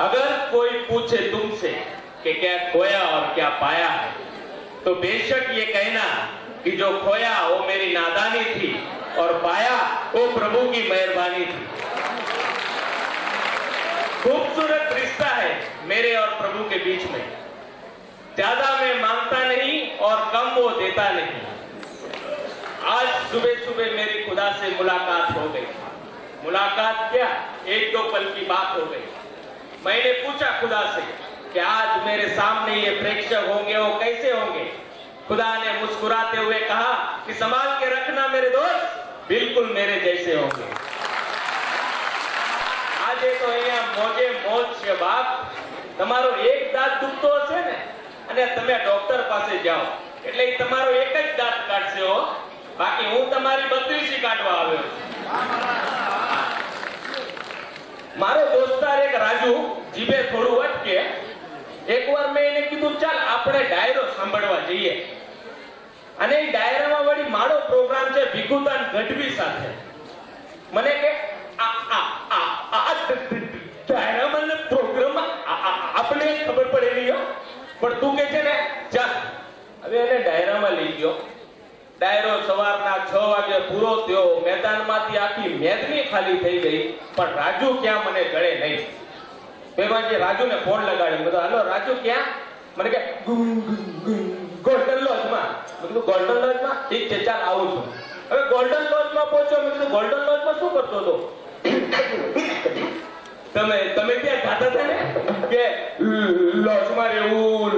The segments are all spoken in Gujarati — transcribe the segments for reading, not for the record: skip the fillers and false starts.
अगर कोई पूछे तुमसे कि क्या खोया और क्या पाया है, तो बेशक ये कहना कि जो खोया वो मेरी नादानी थी और पाया वो प्रभु की मेहरबानी थी। खूबसूरत रिश्ता है मेरे और प्रभु के बीच में। ज्यादा मैं मांगता नहीं और कम वो देता नहीं। आज सुबह सुबह मेरी खुदा से मुलाकात हो गई। मुलाकात क्या, एक दो पल की बात हो गई। मैंने पूछा खुदा से कि आज मेरे सामने ये प्रेक्षक होंगे वो कैसे होंगे। खुदा ने मुस्कुराते हुए कहा कि संभाल के रखना मेरे दोस्त, बिल्कुल मेरे जैसे होंगे। આજે તો અહીંયા મોજે મોજ છે બાપ। તમારો એક દાંત દુખતો હશે ને અને તમે ડોક્ટર પાસે જાઓ એટલે તમારો એક જ દાંત કાઢશે હો, બાકી હું તમારી 32 કાઢવા આવ્યો છું। મારો દોસ્તાર એક રાજુ જીભે થોડું અટકે, એકવાર મેં એને કીધું ચાલ આપણે ડાયરો સાંભળવા જઈએ, અને એ ડાયરામાં વળી મારો પ્રોગ્રામ છે ભીખુદાન ગઢવી સાથે। મને કે ડાયરામાં ને પ્રોગ્રામમાં આપણે ખબર પડે નહીં, પણ તું કે છે ને ચાલ। હવે એને ડાયરામાં લઈ ગયો। ડાયરો સવારના 6 વાગે પૂરો થયો। મેદાનમાંથી આખી મેદની ખાલી થઈ ગઈ, પણ રાજુ ક્યાં મને ગળે નહીં। પેમાજી રાજુને ફોન લગાડ્યો। મેં કીધું હાલો રાજુ ક્યાં? મને કે ગોલ્ડન લોજમાં। મેં કીધું ગોલ્ડન લોજમાં? ઠીક છે ચાલ આવું છું। હવે ગોલ્ડન લોજમાં પહોંચ્યો। મેં કીધું ગોલ્ડન લોજમાં શું કરતો હતો? તમે ત્યાં ગાતા હતા ને કે લોજમાં રહેવું।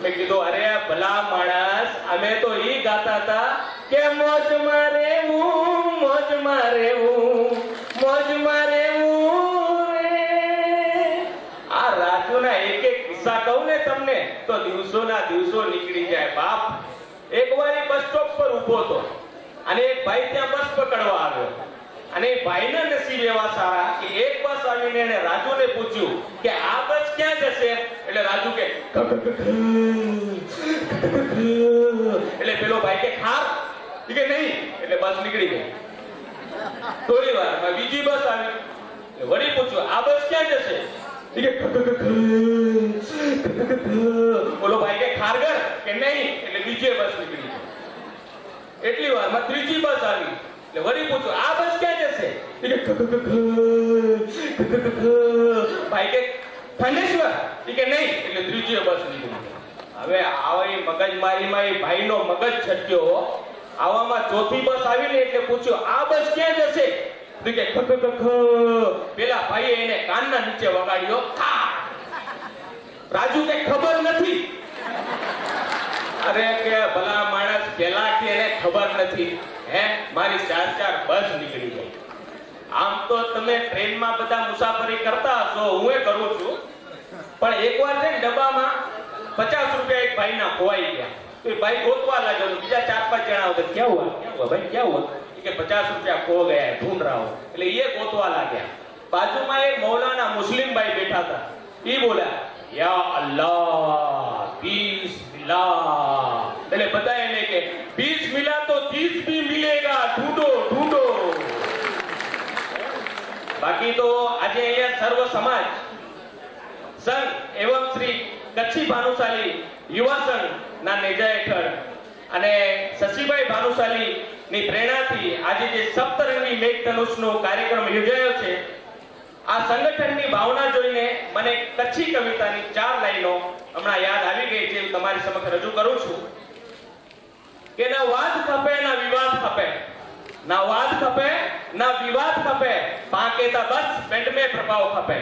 મેં કીધું અરે ભલા માણસ, અમે તો ઈ ગાતા હતા કે મોજમાં રહેવું। આ રાજુના એક એક કિસ્સા કહું ને તમને તો દિવસોના દિવસો નીકળી જાય બાપ। એકવાર એ બસ સ્ટોપ પર ઊભો હતો અને એક ભાઈ ત્યાં બસ પકડવા આવ્યો, અને એ ભાઈના નસીબ એવા સારા કે એક બસ આવીને એને રાજુને પૂછ્યું કે આ બસ ક્યાં જશે? એટલે રાજુ કે એટલે પેલો ભાઈ કે ખાર કે નહીં, એટલે બસ નીકળી ગઈ। થોડી વાર બીજી બસ આવી, વળી પૂછ્યું આ બસ ક્યાં જશે? બોલો ભાઈ કે ખારગર કે નહીં, એટલે બીજી બસ નીકળી ગઈ। એટલી વારમાં ત્રીજી બસ આવી, એટલે વળી પૂછ્યું આ બસ ક્યાં જશે? ભાઈ કે ખંડેશ્વર કે નહીં, એટલે ત્રીજી બસ નીકળી। હવે આવી મગજમારીમાં એ ભાઈનો મગજ છટક્યો। આવામાં ચોથી બસ આવીને એટલે પૂછ્યું આ બસ ક્યાં જશે? પેલા ભાઈએ એને કાનના નીચે વગાડ્યો। રાજુ કે ખબર નથી। અરે કે ભલા માણસ, પેલા કે એને ખબર નથી હે, મારી 4 બસ નીકળી ગઈ। આમ તો તમે ટ્રેનમાં બધા મુસાફરી કરતા હશો, હું કરું છું, પણ એકવાર છે ડબ્બામાં 50 રૂપિયા એક ભાઈના ખોવાઈ ગયા। તો એ ભાઈ ગોતવા લાગ્યો, બીજા 4-5 જણા હતા, ક્યાં હુઆ ભાઈ ક્યાં હુઆ? કે 50 રૂપિયા ખો ગયા હે, ઢૂંઢ રહા હું। એટલે એ ગોતવા લાગ્યા। બાજુમાં એક મૌલાના મુસ્લિમ ભાઈ બેઠા હતા, એ બોલ્યા યા અલ્લાહ બિસ્મિલ્લાહ। એટલે બધા એને કે બિસ્મિલ્લાહ તો 30 भी मिलेगा, ढूंढो। બાકી તો આજે અહીંયા સર્વ સમાજ સંઘ એવં શ્રી કચ્છી ભાનુશાલી યુવા સંઘ ના નેજા હેઠળ અને શશીભાઈ ભાનુશાલી ની પ્રેરણાથી આજે જે સપ્તરંગી મેઘધનુષનો કાર્યક્રમ યોજાયો છે, આ સંગઠનની ભાવના જોઈને મને કચ્છી કવિતાની 4 લાઈનો હમણાં યાદ આવી ગઈ છે, તમારી સમક્ષ રજૂ કરું છું કે ના વાદ ખપે ના વિવાદ ખપે, ના વાદ ખપે ના વિવાદ ખપે, પાકેતા બસ પેન્ટ में प्रभाव खपे।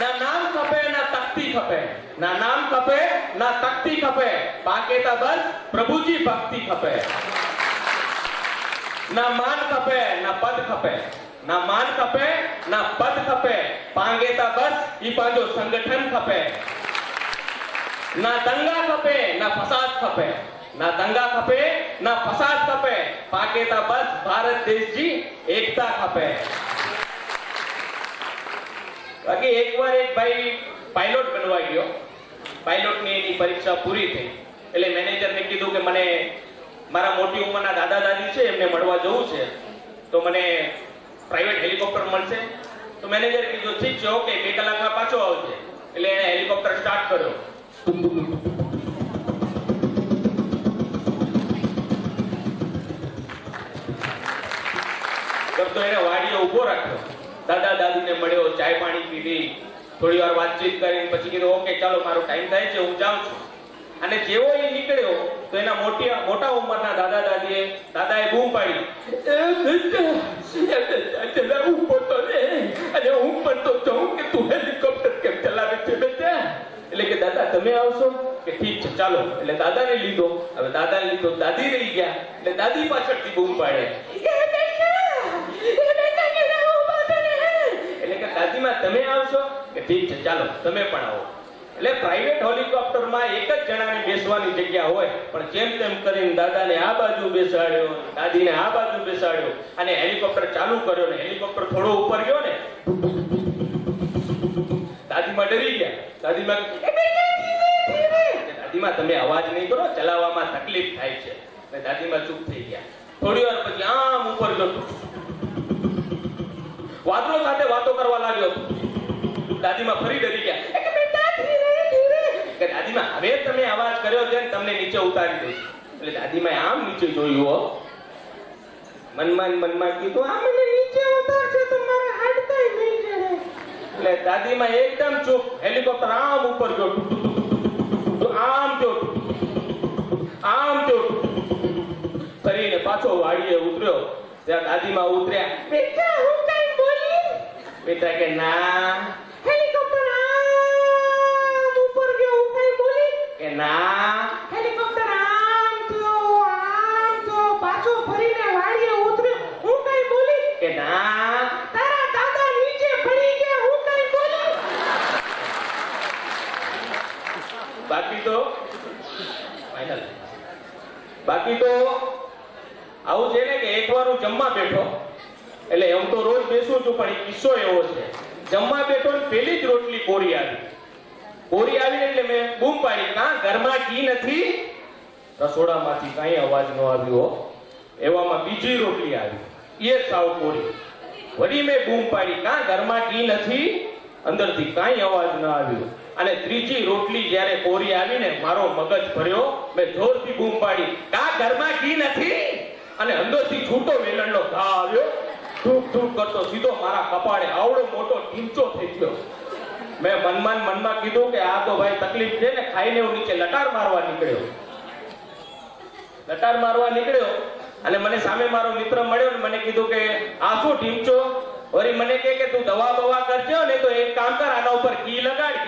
ना नाम खपे ना तख्ती खपे, ना नाम खपे ना तख्ती खपे, पाकेता बस प्रभु जी भक्ति खपे। ना मान खपे ना पद खपे, ना मान खपे ना पद खपे, पांगेता बस ई पांजो संगठन खपे। ना दंगा खपे ना फसाद खपे, ना दंगा खपे ना फसाद खपे, पाकेता बस भारत देश जी एकता खपे। बाकी એકવાર એક ભાઈ પાયલોટ બનવા ગયો। પાયલોટની એની પરીક્ષા પૂરી થઈ એટલે મેનેજરને કીધું કે મને મારા મોટી ઉંમરના દાદા દાદી છે એમને મળવા જવું છે, તો મને પ્રાઇવેટ હેલિકોપ્ટર મળશે? તો મેનેજરે કીધું ઠીક છે ઓકે 2 કલાકમાં પાછો આવજે. એટલે એને હેલિકોપ્ટર સ્ટાર્ટ કર્યો. તો એને વાડીએ ઉભો રાખ્યો. દાદા દાદીને મળ્યો, ચાય પાણી પીધી, થોડી વાર વાતચીત કરીને પછી કીધું ઓકે ચાલો મારો ટાઈમ થાય છે હું જાઉં છું. અને જેવો એ નીકળ્યો તો એના મોટા ઉંમરના દાદાએ બૂમ પાડી, ઉપર તો રે અને હું પણ તો જાઉં કે તું હેલિકોપ્ટર કેમ ચલાવે છે બેટા. એટલે કે દાદા તમે આવશો કે ઠીક છે ચાલો. એટલે દાદાને લીધો. હવે દાદાને લીધો, દાદી રહી ગયા. એટલે દાદી પાછળથી બૂમ પાડે, એટલે કે દાદીમાં તમે આવશો કે ઠીક છે ચાલો તમે પણ આવો. એટલે પ્રાઇવેટ હેલિકોપ્ટરમાં એક જ જણાની બેસવાની જગ્યા હોય, પણ જેમ તેમ કરીને દાદાને આ બાજુ બેસાડ્યો, દાદીને આ બાજુ બેસાડ્યો અને હેલિકોપ્ટર ચાલુ કર્યો. ને હેલિકોપ્ટર થોડો ઉપર ગયો ને, દાદીમાં ડરી ગયા. દાદીમાં તમે અવાજ નહીં કરો, ચલાવવામાં તકલીફ થાય છે. અને દાદીમાં ચૂપ થઈ ગયા. થોડી વાર પછી આમ ઉપર ગયો, વાદળો સાથે વાતો કરવા લાગ્યો. દાદીમાં ફરી ડરી ગયા. દાદીમાં હવે તમે અવાજ કર્યો છે ને તમને નીચે ઉતારી દઈશ. એટલે દાદીમાં આમ નીચે જોયું, મનમાં કીધું આ મને નીચે ઉતારશે તો મારા હાડકાઈ નહીં ચડે. એટલે દાદીમાં એકદમ ચૂપ. હેલિકોપ્ટર આમ ઉપર ગયો, આમ ફરીને પાછો વાડીએ ઉતર્યો. ત્યાં દાદીમાં ઉતર્યા. બેટા હું કઈ બોલી? બેટા કે ના. હેલિકોપ્ટર આમ ઉપર ગયો, હું કઈ બોલી? કે ના. હેલિકોપ્ટર આમ થયો પાછો ફરીને વાડીએ ઉતર્યો, હું કઈ બોલી? કે ના. તારા દાદા નીચે પડી ગયા, હું કઈ બોલી? બાકી તો આવું છે ને કે એકવાર હું જમવા બેઠો. એટલે એમ તો રોજ બેસું છું, પણ એક કિસ્સો એવો છે. જમવા બેઠો ને પેલી જ રોટલી કોરી આવીને એટલે મેં બૂમ પાડી, ના ઘરમાં ઘી નથી. રસોડામાંથી કાંઈ અવાજ ન આવ્યો. એવામાં બીજી રોટલી આવી, એ સાવ કોરી. વળી મેં બૂમ પાડી, કા ઘરમાં ઘી નથી. અંદરથી કાંઈ અવાજ ન આવ્યો. અને ત્રીજી રોટલી જ્યારે કોરી આવીને મારો મગજ ભર્યો. મેં જોરથી બૂમ પાડી, કા ઘરમાં ઘી નથી. અને અંદરથી છૂટો વેલણનો ઘા આવ્યો. ધૂક ધૂક કરતો સીધો મારા કપાળે આવડો મોટો ઢીંચો થઈ ગયો. મેં મનમાં કીધું કે આ તો ભાઈ તકલીફ છે ને, ખાઈને હું નીચે લટાર મારવા નીકળ્યો. અને મને સામે મારો મિત્ર મળ્યો ને મને કીધું કે આ શું ઢીંચો? વળી મને કે તું દવા કરજો ને તો એક કામ કર, આના ઉપર ઘી લગાડ,